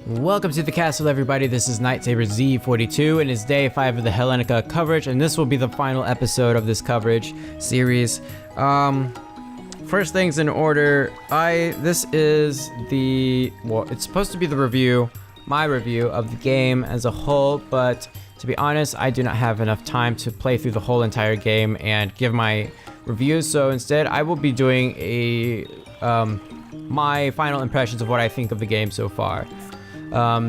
Welcome to the castle, everybody. This is Nightsaber Z42 and it's day 5 of the Hellenica coverage, and this will be the final episode of this coverage series. First things in order, this is it's supposed to be the review, my review of the game as a whole, but to be honest, I do not have enough time to play through the whole entire game and give my reviews, so instead I will be doing my final impressions of what I think of the game so far.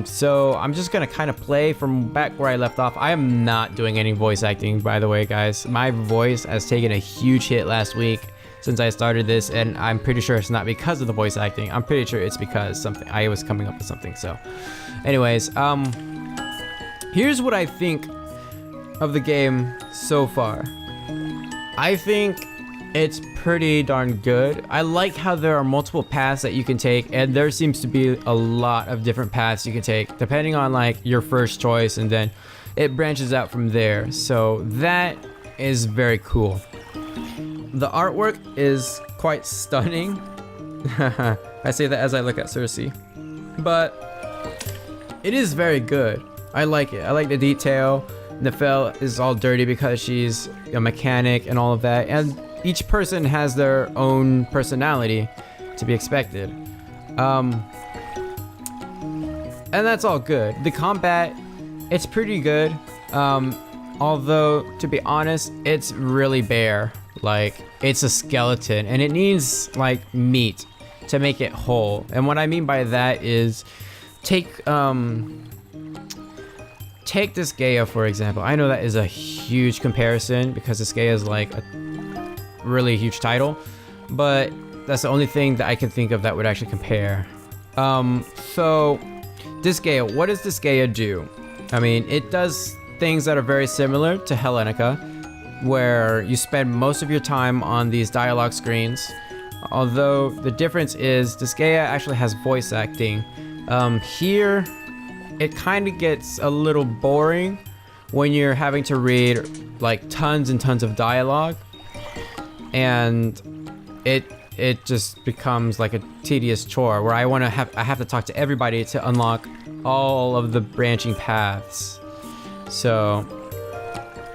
So I'm just gonna kind of play from back where I left off. I am not doing any voice acting, by the way, guys. My voice has taken a huge hit last week since I started this, and I'm pretty sure it's not because of the voice acting. I'm pretty sure it's because I was coming up with something. So anyways, here's what I think of the game so far. I think it's pretty darn good. I like how there are multiple paths that you can take, and there seems to be a lot of different paths you can take depending on like your first choice, and then it branches out from there. So that is very cool. The artwork is quite stunning. I say that as I look at Cersei, but it is very good. I like it. I like the detail. Nefel is all dirty because she's a mechanic and all of that, and each person has their own personality, to be expected. And that's all good. The combat, it's pretty good. Although, to be honest, it's really bare. Like, it's a skeleton, and it needs, like, meat to make it whole. And what I mean by that is, take this Gaia, for example. I know that is a huge comparison because this Gaia is like a really huge title, but that's the only thing that I can think of that would actually compare. So this Gaia, what does this Gaia do? I mean, it does things that are very similar to Hellenica, where you spend most of your time on these dialogue screens, although the difference is this Gaia actually has voice acting. Here it kind of gets a little boring when you're having to read like tons and tons of dialogue, and it just becomes like a tedious chore where I have to talk to everybody to unlock all of the branching paths. So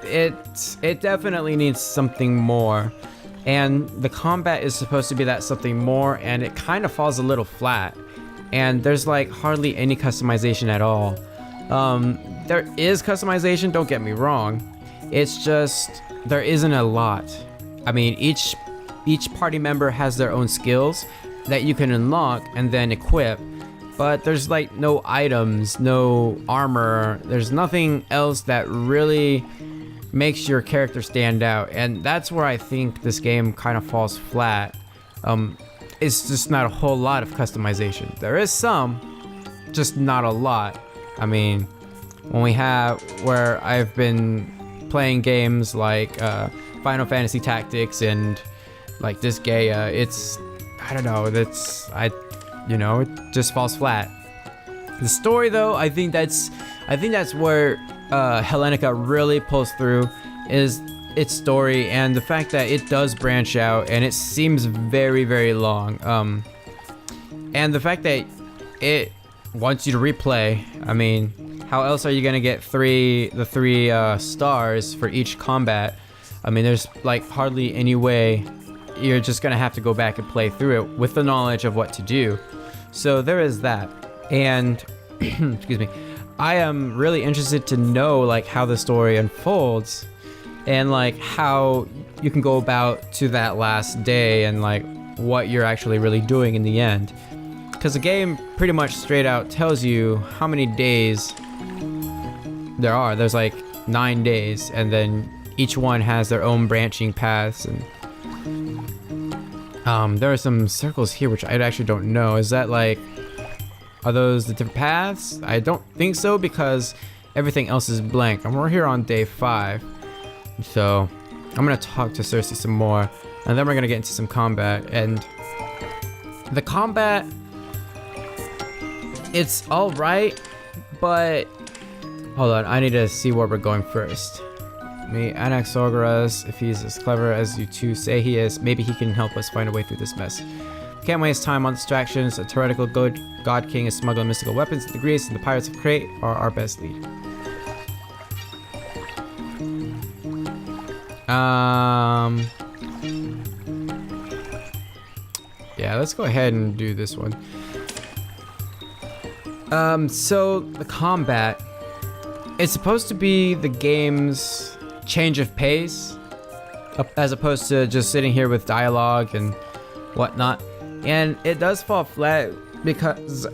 it definitely needs something more, and the combat is supposed to be that something more, and it kind of falls a little flat, and there's like hardly any customization at all. There is customization, don't get me wrong, it's just there isn't a lot. I mean, each party member has their own skills that you can unlock and then equip, but there's like no items, no armor, there's nothing else that really makes your character stand out, and that's where I think this game kind of falls flat. It's just not a whole lot of customization. There is some, just not a lot. I mean, where I've been playing games like Final Fantasy Tactics and like this Gaia, I don't know, it just falls flat. The story though, I think that's where Hellenica really pulls through, is its story and the fact that it does branch out and it seems very, very long. And the fact that it wants you to replay. I mean, how else are you gonna get the three stars for each combat? I mean, there's like hardly any way. You're just gonna have to go back and play through it with the knowledge of what to do. So there is that. And excuse me, I am really interested to know like how the story unfolds and like how you can go about to that last day and like what you're actually really doing in the end, because the game pretty much straight out tells you how many days there are. There's like 9 days, and then each one has their own branching paths, and there are some circles here which I actually don't know. Is that like, are those the different paths? I don't think so, because everything else is blank, and we're here on day 5. So I'm gonna talk to Cersei some more, and then we're gonna get into some combat. And the combat, it's all right, but hold on, I need to see where we're going first. Anaxagoras, if he's as clever as you two say he is, maybe he can help us find a way through this mess. Can't waste time on distractions. A theoretical god king is smuggling mystical weapons to the Greece, and the pirates of Crete are our best lead. Yeah, let's go ahead and do this one. So the combat, it's supposed to be the game's change of pace, as opposed to just sitting here with dialogue and whatnot. And it does fall flat because,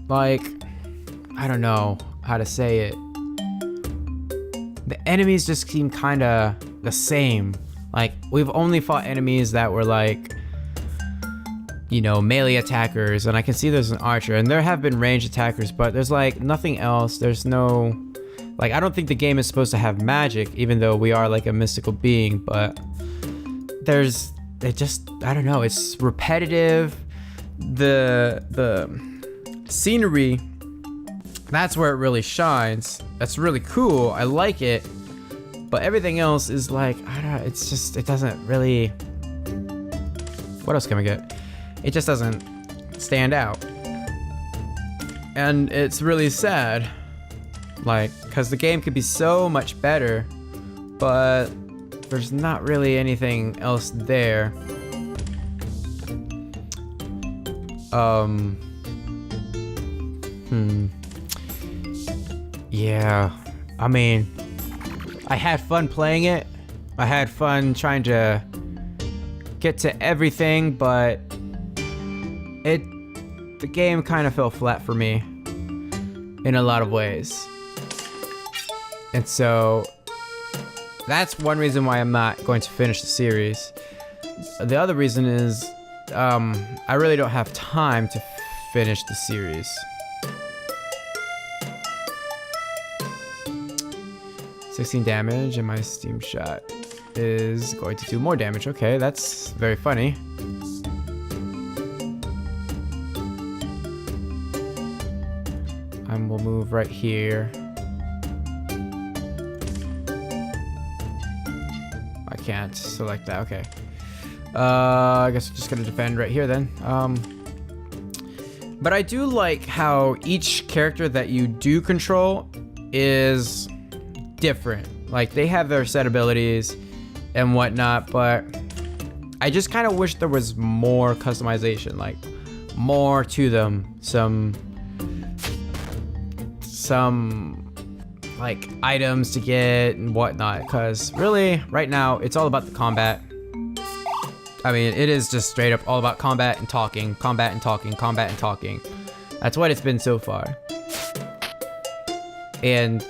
like, I don't know how to say it. The enemies just seem kind of the same. Like, we've only fought enemies that were like, you know, melee attackers, and I can see there's an archer, and there have been ranged attackers, but there's like nothing else. There's no, like, I don't think the game is supposed to have magic, even though we are like a mystical being, but I don't know, it's repetitive. The scenery, that's where it really shines. That's really cool. I like it. But everything else is like, I don't know, it's just, it doesn't really, what else can we get? It just doesn't stand out. And it's really sad. Like, because the game could be so much better, but there's not really anything else there. Yeah, I mean, I had fun playing it. I had fun trying to get to everything, but the game kind of fell flat for me in a lot of ways. And so that's one reason why I'm not going to finish the series. The other reason is I really don't have time to finish the series. 16 damage, and my steam shot is going to do more damage. Okay, that's very funny. And we'll move right here. I can't select that. Okay. I guess I'm just gonna defend right here then. But I do like how each character that you do control is different. Like, they have their set abilities and whatnot, but I just kind of wish there was more customization, like more to them. Some like items to get and whatnot, because really right now it's all about the combat. I mean, it is just straight up all about combat and talking, combat and talking, combat and talking. That's what it's been so far. And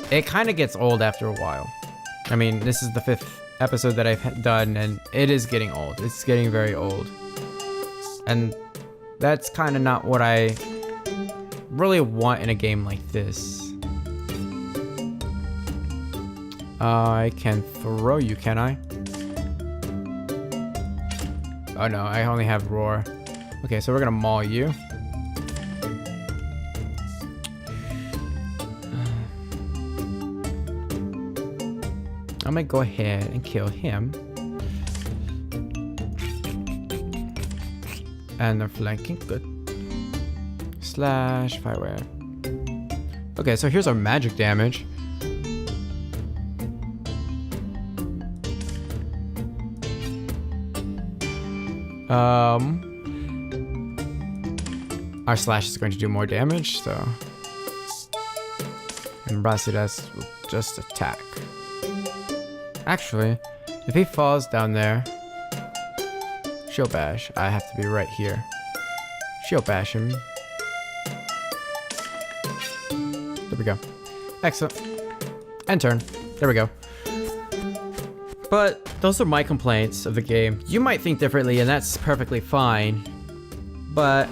it kind of gets old after a while. I mean, this is the 5th episode that I've done, and it is getting old. It's getting very old. And that's kind of not what I really want in a game like this. I can throw you, can I? Oh no, I only have roar. Okay, so we're gonna maul you. I'm gonna go ahead and kill him. And they're flanking, good. Slash fireware. Okay, so here's our magic damage. Our slash is going to do more damage, so. And Brasidas will just attack. Actually, if he falls down there, shield bash. I have to be right here. Shield bash him. There we go. Excellent. End turn. There we go. But those are my complaints of the game. You might think differently, and that's perfectly fine. But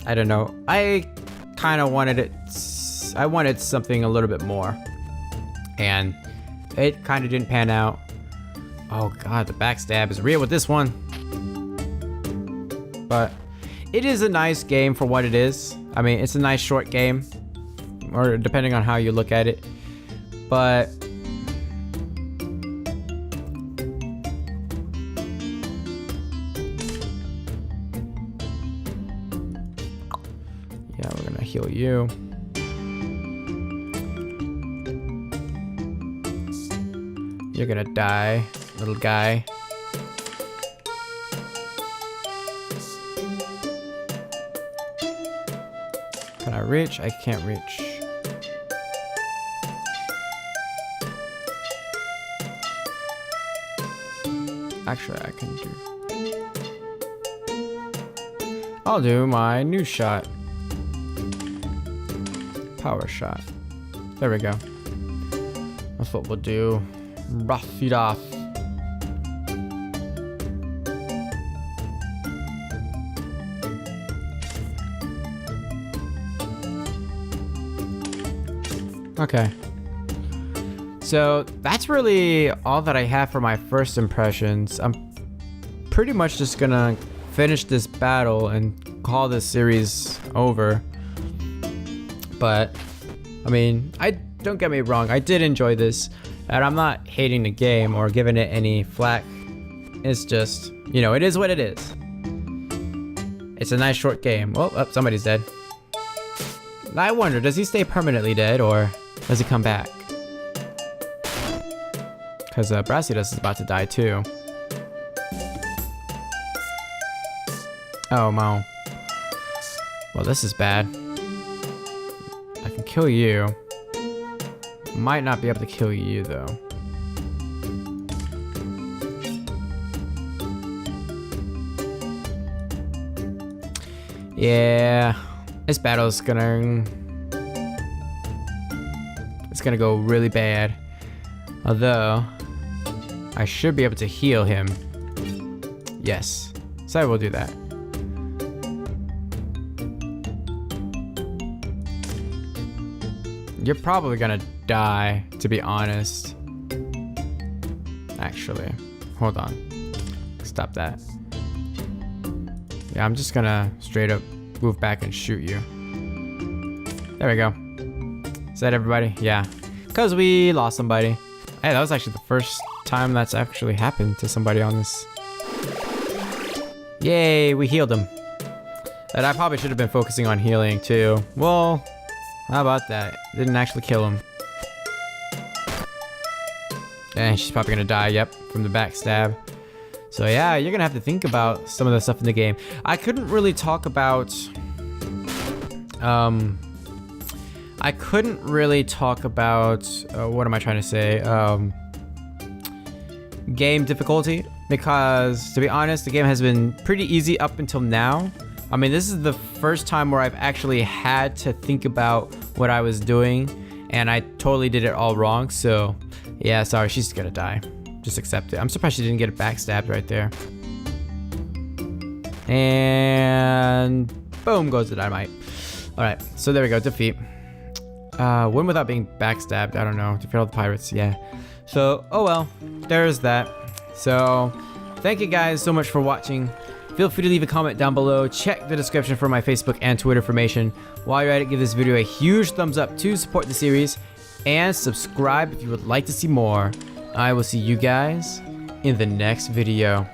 I don't know. I kind of wanted it. I wanted something a little bit more, and it kind of didn't pan out. Oh god, the backstab is real with this one. But it is a nice game for what it is. I mean, it's a nice short game, or depending on how you look at it. But heal you. You're gonna die, little guy. Can I reach? I can't reach. Actually, I can do. I'll do my new shot. Power shot. There we go. That's what we'll do. Rough it off. Okay. So that's really all that I have for my first impressions. I'm pretty much just gonna finish this battle and call this series over. But I mean, don't get me wrong, I did enjoy this, and I'm not hating the game or giving it any flack. It's just, you know, it is what it is. It's a nice short game. Oh, somebody's dead. I wonder, does he stay permanently dead or does he come back? Because Brasidas is about to die too. Oh, no. Well, this is bad. I can kill you. Might not be able to kill you, though. Yeah. This battle's gonna... It's gonna go really bad. Although... I should be able to heal him. Yes. So I will do that. You're probably gonna die, to be honest. Actually, hold on. Stop that. Yeah, I'm just gonna straight up move back and shoot you. There we go. Is that everybody? Yeah. Because we lost somebody. Hey, that was actually the first time that's actually happened to somebody on this. Yay, we healed him. And I probably should have been focusing on healing too. Well, how about that? Didn't actually kill him. And she's probably gonna die, yep, from the backstab. So yeah, you're gonna have to think about some of the stuff in the game. I couldn't really talk about... what am I trying to say? Game difficulty, because to be honest, the game has been pretty easy up until now. I mean, this is the first time where I've actually had to think about what I was doing, and I totally did it all wrong. So yeah, sorry, she's gonna die. Just accept it. I'm surprised she didn't get backstabbed right there. And boom goes the dynamite. All right, so there we go, defeat. Win without being backstabbed. I don't know. Defeat all the pirates. Yeah. So, oh well. There's that. So, thank you guys so much for watching. Feel free to leave a comment down below. Check the description for my Facebook and Twitter information. While you're at it, give this video a huge thumbs up to support the series. And subscribe if you would like to see more. I will see you guys in the next video.